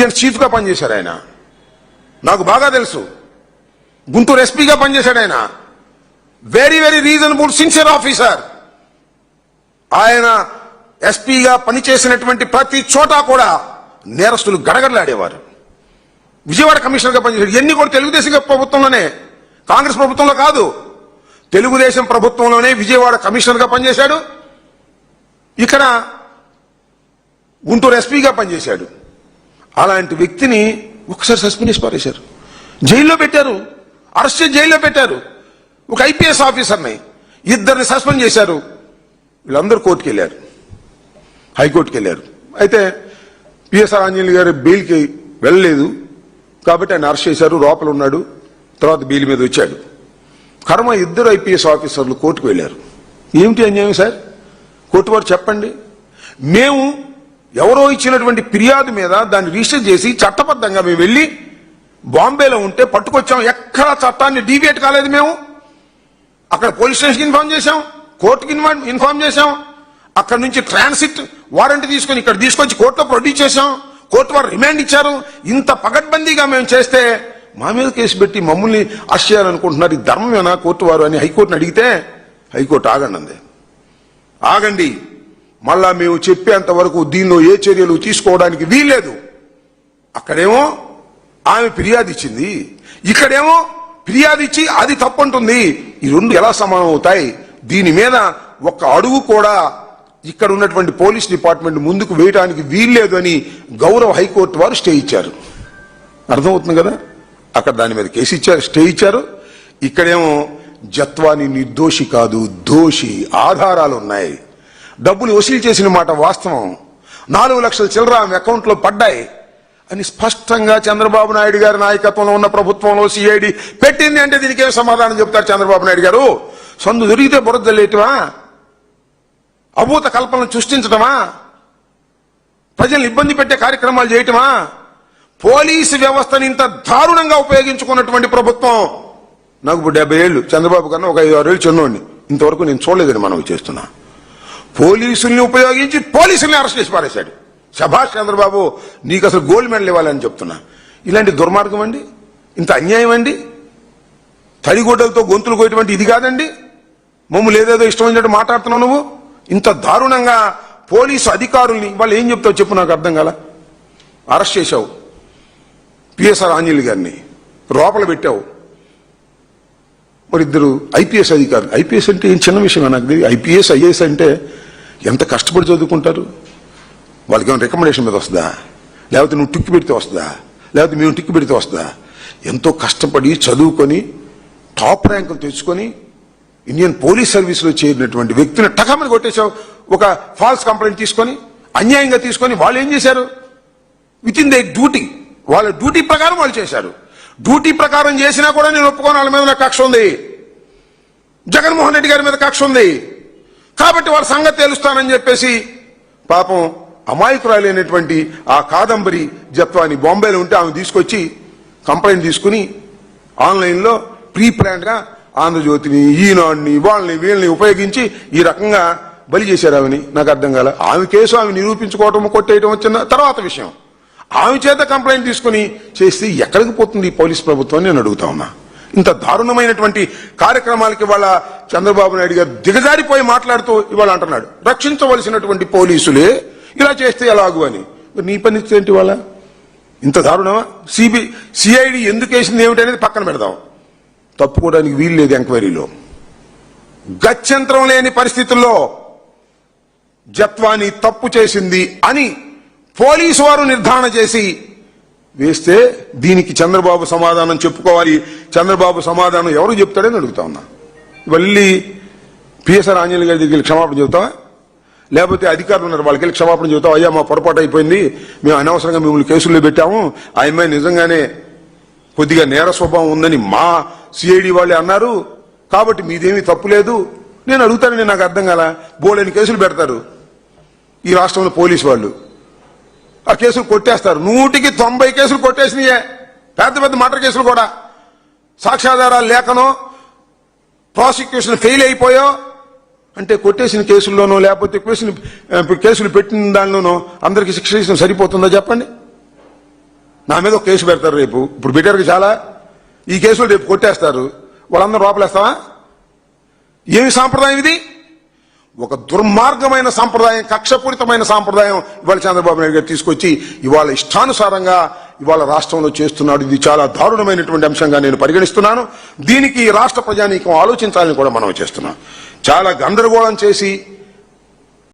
Intelligence చీఫ్గా పనిచేశారు ఆయన, నాకు బాగా తెలుసు. గుంటూరు ఎస్పీగా పనిచేశాడు ఆయన. Very very reasonable sincere officer. ఆయన ఎస్పీగా పనిచేసినటువంటి ప్రతి చోట కూడా నేరస్తులు గడగడలాడేవారు. విజయవాడ కమిషనర్గా పనిచేశాడు. ఎన్ని కూడా తెలుగుదేశం ప్రభుత్వంలోనే, కాంగ్రెస్ ప్రభుత్వంలో కాదు, తెలుగుదేశం ప్రభుత్వంలోనే విజయవాడ కమిషనర్గా పనిచేశాడు. ఇక్కడ గుంటూరు ఎస్పీగా పనిచేశాడు. అలాంటి వ్యక్తిని ఒకసారి సస్పెండ్ చేసి పారేశారు, జైల్లో పెట్టారు, అరెస్ట్ చేసి జైల్లో పెట్టారు. ఒక ఐపీఎస్ ఆఫీసర్ని, ఇద్దరిని సస్పెండ్ చేశారు. వీళ్ళందరూ కోర్టుకు వెళ్ళారు, హైకోర్టుకు వెళ్ళారు. అయితే పిఎస్ఆర్ ఆంజనేయులు గారు బెయిల్కి వెళ్ళలేదు కాబట్టి ఆయన అరెస్ట్ చేశారు, లోపల ఉన్నాడు. తర్వాత బెయిల్ మీద వచ్చాడు. కర్మ ఇద్దరు ఐపీఎస్ ఆఫీసర్లు కోర్టుకు వెళ్ళారు. ఏమిటి అన్యాయం సార్? కోర్టు వారు చెప్పండి. మేము ఎవరో ఇచ్చినటువంటి ఫిర్యాదు మీద దాన్ని రిజిస్టర్ చేసి చట్టబద్ధంగా మేము వెళ్ళి బాంబేలో ఉంటే పట్టుకొచ్చాం. ఎక్కడ చట్టాన్ని డీవియేట్ కాలేదు. మేము అక్కడ పోలీస్ స్టేషన్కి ఇన్ఫార్మ్ చేశాం, కోర్టుకి ఇన్ఫార్మ్ చేశాం. అక్కడ నుంచి ట్రాన్సిట్ వారెంట్ తీసుకొని ఇక్కడ తీసుకొచ్చి కోర్టులో ప్రొడ్యూస్ చేశాం. కోర్టు వారు రిమాండ్ ఇచ్చారు. ఇంత పగడ్బందీగా మేము చేస్తే మా మీద కేసు పెట్టి మమ్మల్ని అరెస్ట్ చేయాలనుకుంటున్నారు. ఈ ధర్మమేనా కోర్టు వారు అని హైకోర్టుని అడిగితే హైకోర్టు ఆగండి అంది. ఆగండి, మళ్ళా మేము చెప్పేంత వరకు దీనిలో ఏ చర్యలు తీసుకోవడానికి వీల్లేదు. అక్కడేమో ఆమె ఫిర్యాదు ఇచ్చింది, ఇక్కడేమో ఫిర్యాదు ఇచ్చి అది తప్పంటుంది. ఈ రెండు ఎలా సమానం అవుతాయి? దీని మీద ఒక్క అడుగు కూడా ఇక్కడ ఉన్నటువంటి పోలీస్ డిపార్ట్మెంట్ ముందుకు వేయడానికి వీల్లేదు అని గౌరవ హైకోర్టు వారు స్టే ఇచ్చారు. అర్థమవుతుంది కదా? అక్కడ దాని మీద కేసు ఇచ్చారు, స్టే ఇచ్చారు. ఇక్కడేమో జత్వాని నిర్దోషి కాదు, దోషి. ఆధారాలు ఉన్నాయి, డబ్బులు వసూలు చేసిన మాట వాస్తవం. 4 లక్షల చిల్లర ఆమె అకౌంట్లో పడ్డాయి అని స్పష్టంగా చంద్రబాబు నాయుడు గారి నాయకత్వంలో ఉన్న ప్రభుత్వంలో సిఐడి పెట్టింది. అంటే దీనికి ఏం సమాధానం చెప్తారు చంద్రబాబు నాయుడు గారు? సందు దొరికితే బురద జల్లేయటమా? అభూత కల్పనలు సృష్టించటమా? ప్రజల్ని ఇబ్బంది పెట్టే కార్యక్రమాలు చేయటమా? పోలీసు వ్యవస్థని ఇంత దారుణంగా ఉపయోగించుకున్నటువంటి ప్రభుత్వం. నాకు ఇప్పుడు 70 ఏళ్ళు, చంద్రబాబు కన్నా ఒక 5-6 ఏళ్ళు చిన్నోడిని. ఇంతవరకు నేను చూడలేదని మనం చేస్తున్నా. పోలీసుల్ని ఉపయోగించి పోలీసుల్ని అరెస్ట్ చేసి పారేశాడు. శభాష్ చంద్రబాబు, నీకు అసలు గోల్డ్ మెడల్ ఇవ్వాలని చెప్తున్నా. ఇలాంటి దుర్మార్గం అండి, ఇంత అన్యాయం అండి. తడిగొడ్డలతో గొంతులు కోయటువంటి ఇది కాదండి. మమ్మల్ని ఏదేదో ఇష్టం వచ్చినట్టు మాట్లాడుతున్నావు నువ్వు. ఇంత దారుణంగా పోలీసు అధికారుల్ని వాళ్ళు ఏం చెప్తావు చెప్పు, నాకు అర్థం కాల. అరెస్ట్ చేశావు పిఎస్ఆర్ ఆంజనేయులు గారిని, లోపల పెట్టావు. మరి ఇద్దరు ఐపీఎస్ అధికారులు. ఐపీఎస్ అంటే ఏం చిన్న విషయం నాకు తెలియదు. ఐపీఎస్ ఐఏఎస్ అంటే ఎంత కష్టపడి చదువుకుంటారు. వాళ్ళకి ఏమైనా రికమెండేషన్ మీద వస్తుందా? లేకపోతే నువ్వు టిక్కు పెడితే వస్తుందా? లేకపోతే మేము టిక్కు పెడితే వస్తుందా? ఎంతో కష్టపడి చదువుకొని టాప్ ర్యాంకులు తెచ్చుకొని ఇండియన్ పోలీస్ సర్వీస్లో చేరినటువంటి వ్యక్తిని టకమని కొట్టేశావు. ఒక ఫాల్స్ కంప్లైంట్ తీసుకొని, అన్యాయంగా తీసుకొని. వాళ్ళు ఏం చేశారు? విత్ ఇన్ దే డ్యూటీ, వాళ్ళ డ్యూటీ ప్రకారం వాళ్ళు చేశారు. డ్యూటీ ప్రకారం చేసినా కూడా నేను ఒప్పుకోను. వాళ్ళ మీద నాకు కక్ష ఉంది, జగన్మోహన్ రెడ్డి గారి మీద కక్ష ఉంది కాబట్టి వాళ్ళ సంగతి తెలుస్తానని చెప్పేసి పాపం అమాయకురాలైనటువంటి ఆ కాదంబరి జత్వాని బాంబేలో ఉంటే ఆమె తీసుకొచ్చి కంప్లైంట్ తీసుకుని ఆన్లైన్లో ప్రీ ప్లాన్డ్ గా ఆంధ్రజ్యోతిని, ఈనాడుని, వాళ్ళని వీళ్ళని ఉపయోగించి ఈ రకంగా బలి చేశారు ఆమెని. నాకు అర్థం కాల. ఆమె కేసు ఆమె నిరూపించుకోవటం, కొట్టేయటం వచ్చిన తర్వాత విషయం. ఆమె చేత కంప్లైంట్ తీసుకుని చేస్తే ఎక్కడికి పోతుంది ఈ పోలీస్ ప్రభుత్వం నేను అడుగుతా ఉన్నా. ఇంత దారుణమైనటువంటి కార్యక్రమాలకి ఇవాళ చంద్రబాబు నాయుడు గారు దిగజారిపోయి మాట్లాడుతూ ఇవాళ అంటున్నాడు, రక్షించవలసినటువంటి పోలీసులే ఇలా చేస్తే ఎలాగు అని. నీ పని ఏంటి వాళ్ళ? ఇంత దారుణమా? సిఐడి ఎందుకు వేసింది ఏమిటనేది పక్కన పెడదాం, తప్పుకోవడానికి వీలు లేదు. ఎంక్వైరీలో గత్యంతరం లేని పరిస్థితుల్లో జత్వాని తప్పు చేసింది అని పోలీసు వారు నిర్ధారణ చేసి వేస్తే దీనికి చంద్రబాబు సమాధానం చెప్పుకోవాలి. చంద్రబాబు సమాధానం ఎవరు చెప్తాడని అడుగుతా ఉన్నా. మళ్ళీ పిఎస్ఆర్ ఆంజనేయులు గారి దగ్గరికి క్షమాపణ చెబుతావా? లేకపోతే అధికారులు ఉన్నారు వాళ్ళకి వెళ్ళి క్షమాపణ చెబుతావు? అయ్యా మా పొరపాటు అయిపోయింది, మేము అనవసరంగా మిమ్మల్ని కేసుల్లో పెట్టాము, ఆ అమ్మాయి నిజంగానే కొద్దిగా నేర స్వభావం ఉందని మా సిఐడి వాళ్ళే అన్నారు కాబట్టి మీదేమీ తప్పు లేదు నేను అడుగుతానని. నాకు అర్థం కాల. బోలేని కేసులు పెడతారు ఈ రాష్ట్రంలో పోలీసు వాళ్ళు, ఆ కేసులు కొట్టేస్తారు. 100కి 90 కేసులు కొట్టేసినాయే, పెద్ద పెద్ద మర్డర్ కేసులు కూడా. సాక్ష్యాధారాలు లేకనో ప్రాసిక్యూషన్ ఫెయిల్ అయిపోయో అంటే కొట్టేసిన కేసుల్లోనో లేకపోతే కేసులు పెట్టిన దానిలోనో అందరికీ శిక్ష ఇష్టం సరిపోతుందా చెప్పండి? నా మీద ఒక కేసు పెడతారు రేపు. ఇప్పుడు పెట్టారు చాలా, ఈ కేసులు రేపు కొట్టేస్తారు, వాళ్ళందరూ లోపలేస్తావా? ఏమి సాంప్రదాయం ఇది? ఒక దుర్మార్గమైన సాంప్రదాయం, కక్షపూరితమైన సాంప్రదాయం ఇవాళ చంద్రబాబు నాయుడు గారు తీసుకొచ్చి ఇవాళ ఇష్టానుసారంగా ఇవాళ రాష్ట్రంలో చేస్తున్నాడు. ఇది చాలా దారుణమైనటువంటి అంశంగా నేను పరిగణిస్తున్నాను. దీనికి రాష్ట్ర ప్రజానీకం ఆలోచించాలని కూడా మనం చేస్తున్నాం. చాలా గందరగోళం చేసి